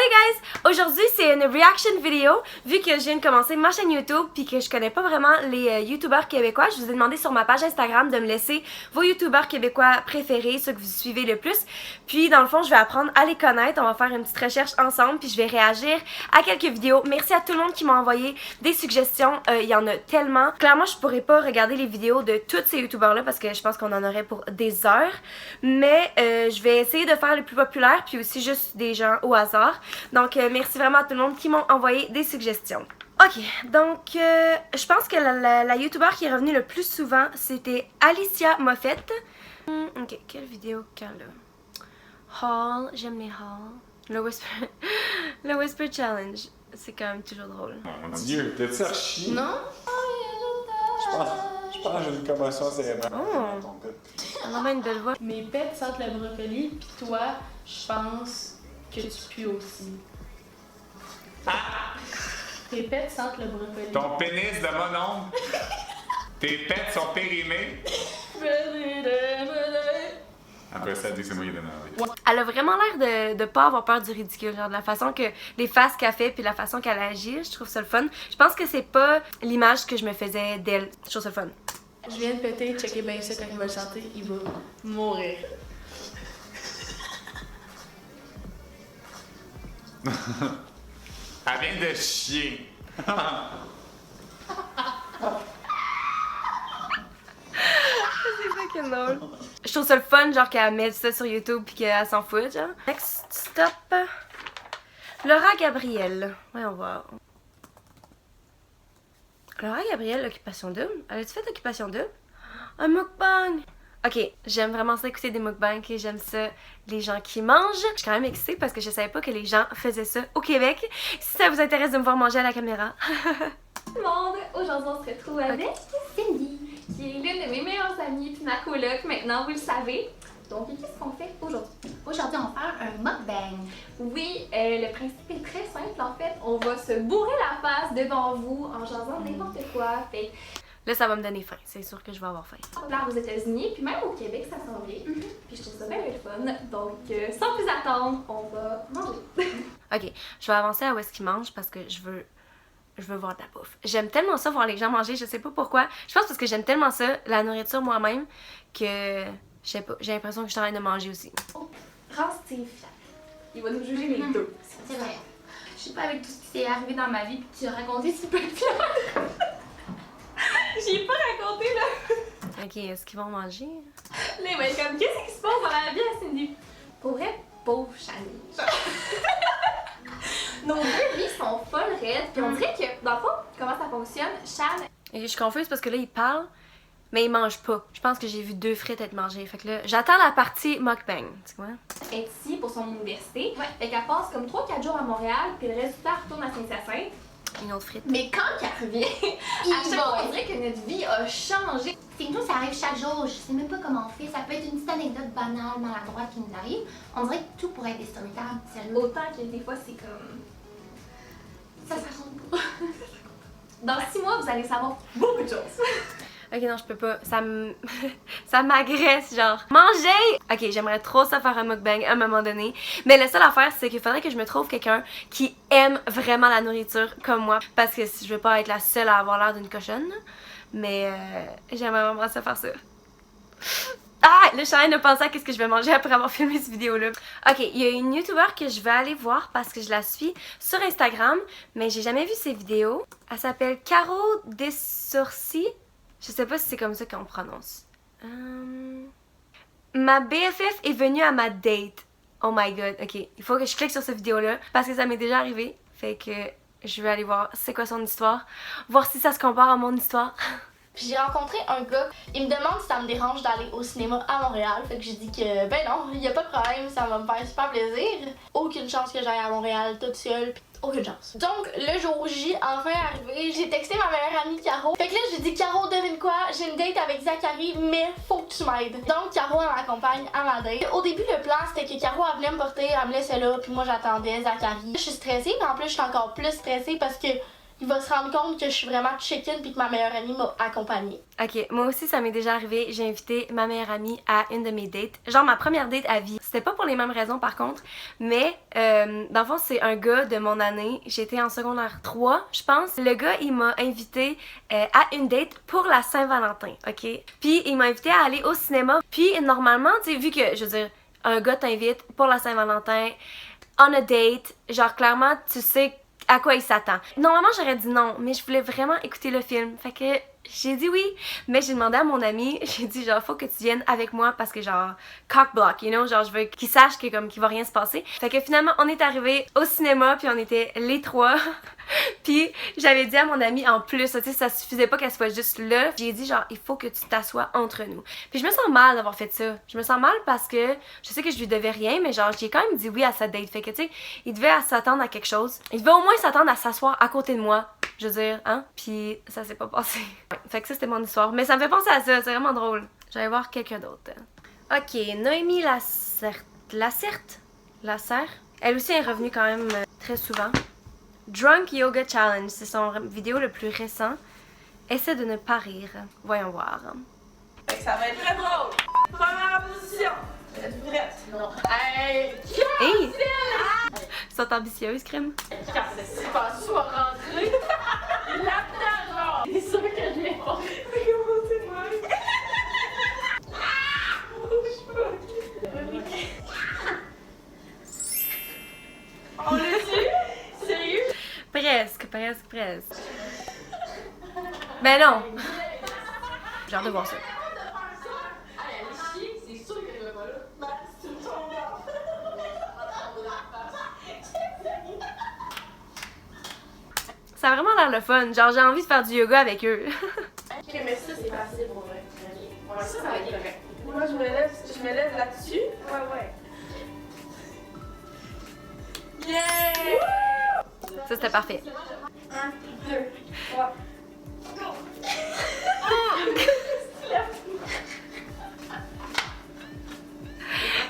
Hey guys! Aujourd'hui c'est une reaction vidéo vu que je viens de commencer ma chaîne YouTube puis que je connais pas vraiment les youtubeurs québécois. Je vous ai demandé sur ma page Instagram de me laisser vos youtubeurs québécois préférés, ceux que vous suivez le plus. Puis dans le fond je vais apprendre à les connaître, on va faire une petite recherche ensemble puis je vais réagir à quelques vidéos. Merci à tout le monde qui m'a envoyé des suggestions, il y en a tellement. Clairement je pourrais pas regarder les vidéos de tous ces youtubeurs là parce que je pense qu'on en aurait pour des heures. Mais je vais essayer de faire les plus populaires puis aussi juste des gens au hasard. Donc merci vraiment à tout le monde qui m'ont envoyé des suggestions. Ok, donc je pense que la youtubeur qui est revenue le plus souvent c'était Alicia Moffett. Ok, quelle vidéo qu'elle a? Haul, j'aime les hauls. Le Whisper Challenge, c'est quand même toujours drôle. Oh mon dieu, t'es-tu archi? Non? Je pense que j'ai une commotion cérébrale. Oh! Elle a une belle voix. Mes pets sentent le brocoli, pis toi, je pense que tu pues aussi. Tes pets sentent le brocoli. Ton pénis de mon oncle. Tes pets sont périmés. Après ça, elle dit que c'est moi qui ai donné envie. Elle a vraiment l'air de pas avoir peur du ridicule, genre de la façon que les faces qu'elle fait puis la façon qu'elle agit, je trouve ça le fun. Je pense que c'est pas l'image que je me faisais d'elle, je trouve ça le fun. Je viens de péter, checker bien ça quand il va le chanter, il va mourir. Elle vient de chier. C'est fucking drôle. Je trouve ça le fun, genre qu'elle met ça sur YouTube pis qu'elle s'en fout, genre. Next stop. Laura Gabriel. Voyons voir. Laura Gabriel, Occupation Double. Elle a-tu fait Occupation Double? Un mukbang! Ok, j'aime vraiment ça écouter des mukbangs et j'aime ça les gens qui mangent. Je suis quand même excitée parce que je savais pas que les gens faisaient ça au Québec. Si ça vous intéresse de me voir manger à la caméra. Tout le monde, aujourd'hui on se retrouve avec Cindy, qui est l'une de mes meilleures amies puis ma coloc maintenant, vous le savez. Donc qu'est-ce qu'on fait aujourd'hui? Aujourd'hui, on va faire un mukbang. Oui, le principe est très simple en fait. On va se bourrer la face devant vous en jasant n'importe quoi. Fait Là, ça va me donner faim. C'est sûr que je vais avoir faim. populaire aux États-Unis, puis même au Québec, ça s'en vient. Puis je trouve ça bien le fun. Donc sans plus attendre, on va manger. Ok, je vais avancer à où est-ce qu'ils mangent parce que je veux voir de la bouffe. J'aime tellement ça voir les gens manger, je sais pas pourquoi. Je pense parce que j'aime tellement ça, la nourriture moi-même, que je sais pas, j'ai l'impression que je suis en train de manger aussi. Rends Steve fier. Il va nous juger les deux. C'est vrai. Je sais pas avec tout ce qui s'est arrivé dans ma vie puis que tu as raconté si peu de fier. J'ai pas raconté là. Ok, est-ce qu'ils vont manger? Les mais comme qu'est-ce qui se passe dans la vie à Cindy? Pour vrai, pauvre Shani. Nos deux vies sont folles raides, puis on dirait que, dans le fond, comment ça fonctionne, Shan... Et je suis confuse parce que là, ils parlent, mais ils mangent pas. Je pense que j'ai vu 2 frites être mangées. Fait que là, j'attends la partie mukbang, tu vois? est ici pour son université. Fait qu'elle passe comme 3-4 jours à Montréal, puis le reste du temps, elle retourne à Saint-Hyacinthe. Une autre frite. Mais quand elle revient, à chaque fois, on dirait que notre vie a changé. C'est que nous, ça arrive chaque jour. Je sais même pas comment on fait. Ça peut être une petite anecdote banale, maladroite qui nous arrive. On dirait que tout pourrait être des storytells. Sérieux. Autant que des fois, c'est comme... Ça compte pas. Dans 6 mois, vous allez savoir beaucoup de choses. Ok, non, je peux pas. Ça m'agresse, genre. Manger! Ok, j'aimerais trop ça faire un mukbang à un moment donné. Mais la seule affaire, c'est qu'il faudrait que je me trouve quelqu'un qui aime vraiment la nourriture comme moi. Parce que je veux pas être la seule à avoir l'air d'une cochonne. Mais j'aimerais vraiment ça faire ça. Ah! Le chien a pensé à qu'est-ce que je vais manger après avoir filmé cette vidéo-là. Ok, il y a une youtubeur que je vais aller voir parce que je la suis sur Instagram. Mais j'ai jamais vu ses vidéos. Elle s'appelle Caro Dessourcis. Je sais pas si c'est comme ça qu'on prononce. Ma BFF est venue à ma date. Oh my god, ok. Il faut que je clique sur cette vidéo-là parce que ça m'est déjà arrivé. Fait que je vais aller voir c'est quoi son histoire. Voir si ça se compare à mon histoire. Puis j'ai rencontré un gars, il me demande si ça me dérange d'aller au cinéma à Montréal. Fait que j'ai dit que ben non, il y a pas de problème, ça va me faire super plaisir. Aucune chance que j'aille à Montréal toute seule, pis aucune chance. Donc le jour J, enfin arrivé, j'ai texté ma meilleure amie Caro. Fait que là j'ai dit Caro, devine quoi, j'ai une date avec Zachary, mais faut que tu m'aides. Donc Caro elle m'accompagne à ma date. Au début le plan c'était que Caro elle venait me porter, elle me laissait là, puis moi j'attendais Zachary. Je suis stressée, mais en plus je suis encore plus stressée parce que il va se rendre compte que je suis vraiment chicken puis que ma meilleure amie m'a accompagnée. Ok, moi aussi ça m'est déjà arrivé, j'ai invité ma meilleure amie à une de mes dates, genre ma première date à vie. C'était pas pour les mêmes raisons par contre, mais dans le fond c'est un gars de mon année, j'étais en secondaire 3 je pense. Le gars il m'a invité à une date pour la Saint-Valentin, ok? Puis il m'a invité à aller au cinéma, puis normalement tu sais vu que je veux dire un gars t'invite pour la Saint-Valentin, on a date, genre clairement tu sais à quoi il s'attend. Normalement j'aurais dit non, mais je voulais vraiment écouter le film, fait que j'ai dit oui, mais j'ai demandé à mon ami, j'ai dit genre faut que tu viennes avec moi parce que genre cock block, you know, genre je veux qu'il sache que comme qu'il va rien se passer. Fait que finalement on est arrivé au cinéma puis on était les trois. Puis j'avais dit à mon ami en plus, tu sais ça suffisait pas qu'elle soit juste là. J'ai dit genre il faut que tu t'assoies entre nous. Puis je me sens mal d'avoir fait ça. Je me sens mal parce que je sais que je lui devais rien, mais genre j'ai quand même dit oui à sa date. Fait que tu sais il devait s'attendre à quelque chose. Il devait au moins s'attendre à s'asseoir à côté de moi. Je veux dire, hein? Puis ça s'est pas passé. Fait que ça, c'était mon histoire. Mais ça me fait penser à ça, c'est vraiment drôle. J'allais voir quelqu'un d'autre. Ok, Noémie Lacerte, elle aussi est revenue quand même très souvent. Drunk Yoga Challenge, c'est son vidéo le plus récent. Essaie de ne pas rire. Voyons voir. Ça va être très drôle. Première position. Êtes-vous prête? Non. Hey! Hey! Sont ambitieuses, crème? Quand c'est pas soit rentré là-dedans, genre! C'est sûr que je l'ai pas. On l'a su? Sérieux? Presque. Ben non! J'ai hâte de voir ça. Ça a vraiment l'air le fun. Genre, j'ai envie de faire du yoga avec eux. Ok, mais ça, c'est facile pour vrai. Ouais, ça va être correct. Moi, je me lève là-dessus. Ouais. Yeah! Ça, c'était parfait. 1, 2, 3.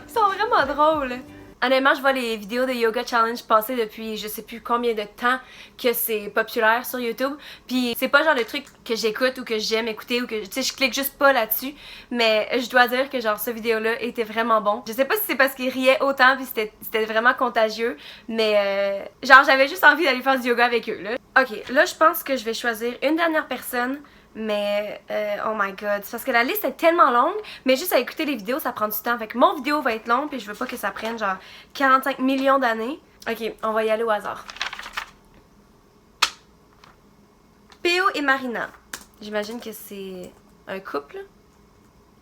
Ils sont vraiment drôles. Honnêtement, je vois les vidéos de Yoga Challenge passer depuis je sais plus combien de temps que c'est populaire sur YouTube. Puis c'est pas genre le truc que j'écoute ou que j'aime écouter ou que tu sais je clique juste pas là-dessus. Mais je dois dire que genre ce vidéo-là était vraiment bon. Je sais pas si c'est parce qu'il riait autant puis c'était vraiment contagieux. Mais genre j'avais juste envie d'aller faire du yoga avec eux là. Ok, là je pense que je vais choisir une dernière personne. Mais, oh my god, c'est parce que la liste est tellement longue, mais juste à écouter les vidéos, ça prend du temps. Fait que mon vidéo va être longue, puis je veux pas que ça prenne genre 45 millions d'années. Ok, on va y aller au hasard. Péo et Marina. J'imagine que c'est un couple.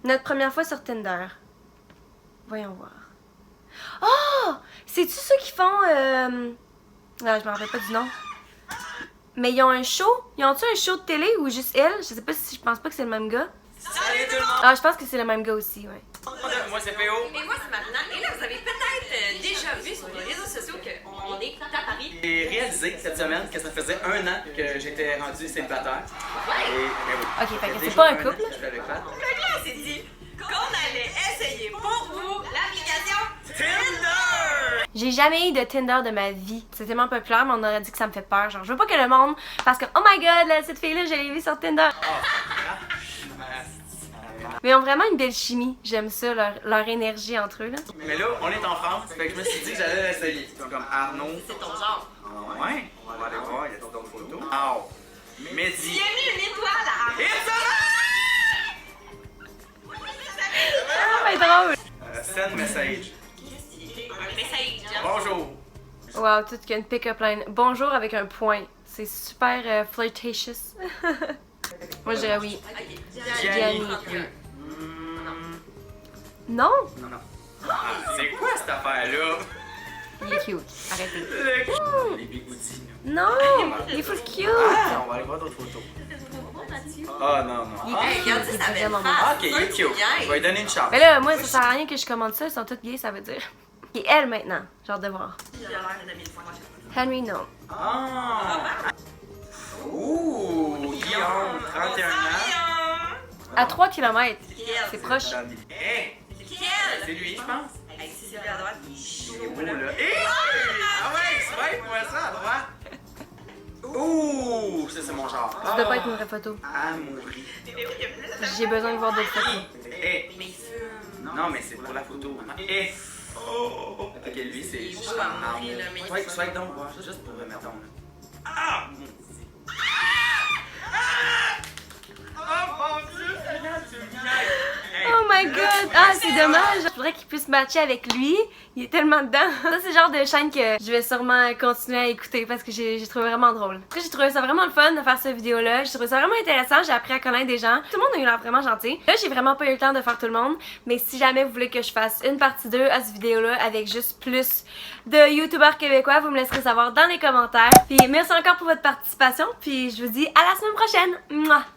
Notre première fois sur Tinder. Voyons voir. Oh! C'est-tu ceux qui font... Ah, je me rappelle pas du nom. Mais ils ont un show? Ils ont-tu un show de télé ou juste elle? Je sais pas si je pense pas que c'est le même gars. Salut tout le monde! Ah, je pense que c'est le même gars aussi, ouais. Moi c'est Péo. Et moi c'est Marina. Et là, vous avez peut-être déjà vu sur les réseaux sociaux qu'on est à Paris. J'ai réalisé cette semaine que ça faisait 1 an que j'étais rendu célibataire. Et, ben oui. Ok, fait que c'est Déjà pas un 1 an couple. que je suis avec Pat. Fait que là, on s'est dit qu'on allait essayer pour vous l'application Tinder! J'ai jamais eu de Tinder de ma vie. C'est tellement populaire, mais on aurait dit que ça me fait peur. Genre, je veux pas que le monde... Parce que, oh my god, là, cette fille-là, je l'ai vue sur Tinder. Mais ils ont vraiment une belle chimie. J'aime ça, leur énergie entre eux, là. Mais là, on est en France, fait que je me suis dit que j'allais l'essayer. Comme Arnaud. C'est ton genre. Ah ouais? On va aller voir, il y a d'autres photos. Oh! Mehdi. Il a mis une étoile à It's Ah, mais drôle! Send message. un message. Bonjour. Wow, tout qu'une pick-up line. Bonjour avec un point. C'est super flirtatious. Moi, je dirais oui. Gianni. Non? Non, non. Ah, c'est quoi cette affaire-là? Il est cute. Arrêtez. Les bigoudis. Non! Il est full cute! Ah, on va aller voir d'autres photos. Ah, non, non. Il est Ah, cute, Regardez il est sa belle vraiment face. beau. ok, il est cute. Je vais lui donner une chance. Mais là, moi, ça sert à rien que je commande ça. Ils sont tous gays, ça veut dire. Et elle, maintenant. J'ai hâte de voir. Il a l'air d'un ami de moi. Henry, non. Ah! Ouh! Guillaume, 31 ans. À 3 km. C'est proche. Hey! C'est lui, je pense. Hey, si c'est lui à droite, il est chaud. Il est beau, là. Hey! Ah ouais, swipe-moi ça à droite. Ouh, ça c'est mon genre. Ça doit pas être une vraie photo. Amourie. J'ai besoin de voir d'autres photos. Eh. Non, mais c'est pour la photo. Eh. Ok, lui, c'est juste en amour. Sois donc, voir, juste pour le mettre là. Ah! Oh my god! Ah, c'est dommage! Je voudrais qu'il puisse matcher avec lui. Il est tellement dedans. Ça, c'est le genre de chaîne que je vais sûrement continuer à écouter parce que j'ai trouvé vraiment drôle. Après, j'ai trouvé ça vraiment le fun de faire cette vidéo-là. J'ai trouvé ça vraiment intéressant. J'ai appris à connaître des gens. Tout le monde a eu l'air vraiment gentil. Là, j'ai vraiment pas eu le temps de faire tout le monde. Mais si jamais vous voulez que je fasse une partie 2 à cette vidéo-là avec juste plus de youtubeurs québécois, vous me laisserez savoir dans les commentaires. Puis merci encore pour votre participation. Puis je vous dis à la semaine prochaine. Mouah!